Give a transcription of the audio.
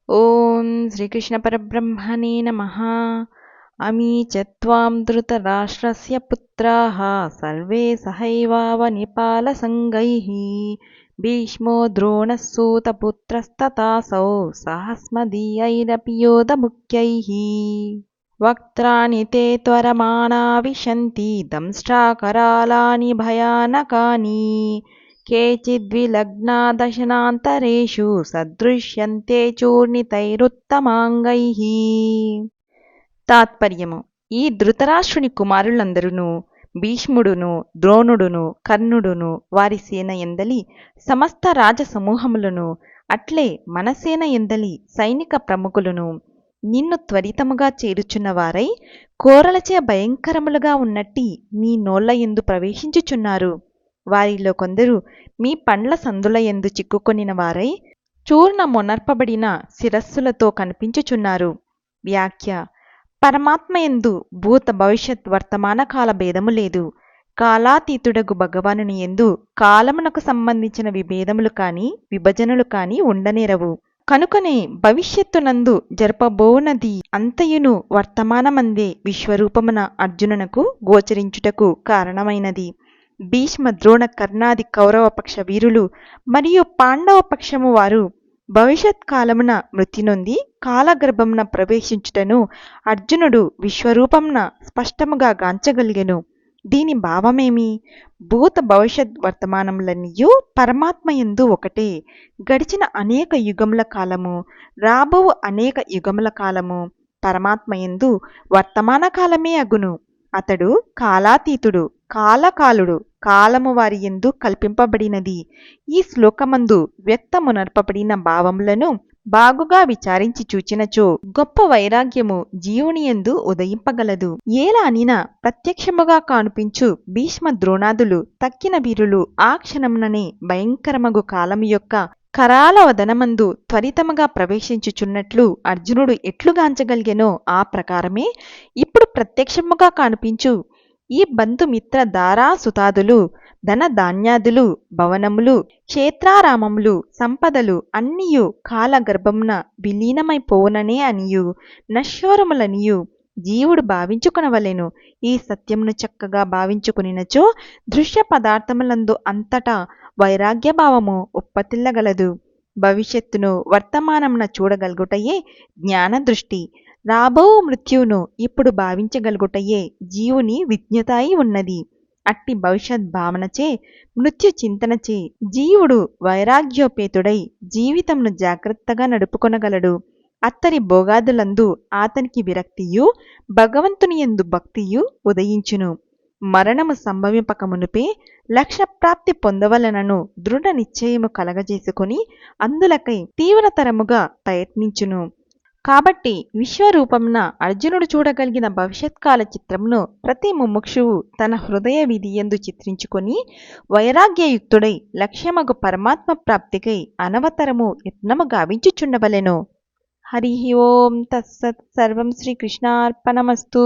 ఓం శ్రీకృష్ణ పరబ్రహ్మణే నమః. అమీ చ త్వాం ధృతరాష్ట్రస్య పుత్రాః సర్వే సహైవావనిపాలసంగైః భీష్మో ద్రోణः సూతపుత్రస్తథాసౌ సహస్మదీయైరపి యోధముఖ్యైః వక్త్రాణి తే త్వరమాణా విశంతి దంష్ట్రాకరాళాని భయానకాని కేచిద్విలగ్నా దశనాంతరేషు సదృశ్యంతే చూర్ణితైరుత్తమాంగైః. తాత్పర్యము: ఈ ధృతరాష్ట్రుని కుమారులందరూ భీష్ముడును, ద్రోణుడును, కర్ణుడును, వారి సేన ఎందలి సమస్త రాజసమూహములను, అట్లే మన సేన ఎందలి సైనిక ప్రముఖులను నిన్ను త్వరితముగా చేరుచున్నవారై కోరలచే భయంకరములుగా ఉన్నట్టి నీ నోళ్ల యందు ప్రవేశించుచున్నారు. వారిలో కొందరు మీ పండ్ల సందుల యందు చిక్కుకొనిన వారై చూర్ణమునర్పబడిన శిరస్సులతో కనిపించుచున్నారు. వ్యాఖ్య: పరమాత్మయందు భూత భవిష్యత్ వర్తమాన కాల భేదము లేదు. కాలాతీతుడగు భగవానుని యందు కాలమునకు సంబంధించిన విభేదములు కాని విభజనలు కాని ఉండనేరవు. కనుకనే భవిష్యత్తునందు జరపబోనది అంతయును వర్తమానమందే విశ్వరూపమున అర్జునునకు గోచరించుటకు కారణమైనది. భీష్మ, ద్రోణ, కర్ణాది కౌరవపక్ష వీరులు మరియు పాండవ పక్షము వారు భవిష్యత్ కాలమున మృతి నొంది కాలగర్భమున ప్రవేశించుటను అర్జునుడు విశ్వరూపమున స్పష్టముగా గాంచగలిగెను. దీని భావమేమి? భూత భవిష్యత్ వర్తమానములన్నీయు పరమాత్మయందు ఒకటే. గడిచిన అనేక యుగముల కాలము, రాబోవు అనేక యుగముల కాలము పరమాత్మయందు వర్తమాన కాలమే అగును. అతడు కాలాతీతుడు, కాలకాలుడు, కాలము వారి యందు కల్పింపబడినది. ఈ శ్లోకమందు వ్యక్తమునర్పబడిన భావములను బాగుగా విచారించి చూచినచో గొప్ప వైరాగ్యము జీవుని యందు ఉదయింపగలదు. ఏలా అనినా ప్రత్యక్షముగా కానుపించు భీష్మ ద్రోణాదులు తక్కిన వీరులు ఆ క్షణముననే భయంకరమగు కాలము యొక్క కరాల వదనమందు త్వరితముగా ప్రవేశించుచున్నట్లు అర్జునుడు ఎట్లుగాంచగలిగెనో ఆ ప్రకారమే ఇప్పుడు ప్రత్యక్షముగా కానుపించు ఈ బంధుమిత్ర దారాసుతాదులు, ధన ధాన్యాదులు, భవనములు, క్షేత్రారామములు, సంపదలు అన్నియు కాలగర్భమున విలీనమైపోవుననే అనియు నశ్వరములనియు జీవుడు భావించుకొనవలెను. ఈ సత్యమును చక్కగా భావించుకునినచో దృశ్య పదార్థములందు అంతటా వైరాగ్యభావము ఉప్పతిల్లగలదు. భవిష్యత్తును వర్తమానమున చూడగలుగుటయే జ్ఞానదృష్టి. రాబో మృత్యువును ఇప్పుడు భావించగలుగుటయే జీవుని విజ్ఞతాయి ఉన్నది. అట్టి భవిష్యత్ భావనచే మృత్యు చింతనచే జీవుడు వైరాగ్యోపేతుడై జీవితంను జాగ్రత్తగా నడుపుకొనగలడు. అత్తరి భోగాదులందు అతనికి విరక్తియు భగవంతుని యందు భక్తియు ఉదయించును. మరణము సంభవింపకమునుపే లక్ష్యప్రాప్తి పొందవలనను దృఢ నిశ్చయము కలగజేసుకొని అందులకై తీవ్రతరముగా ప్రయత్నించును. కాబట్టి విశ్వరూపమున అర్జునుడు చూడగలిగిన భవిష్యత్కాల చిత్రమును ప్రతి ముముక్షువు తన హృదయ విధియందు చిత్రించుకొని వైరాగ్యయుక్తుడై లక్ష్యమగు పరమాత్మ ప్రాప్తికై అనవతరము యత్నము గావించుచుండవలెను. హరి ఓం తత్సత్. సర్వం శ్రీకృష్ణార్పణమస్తు.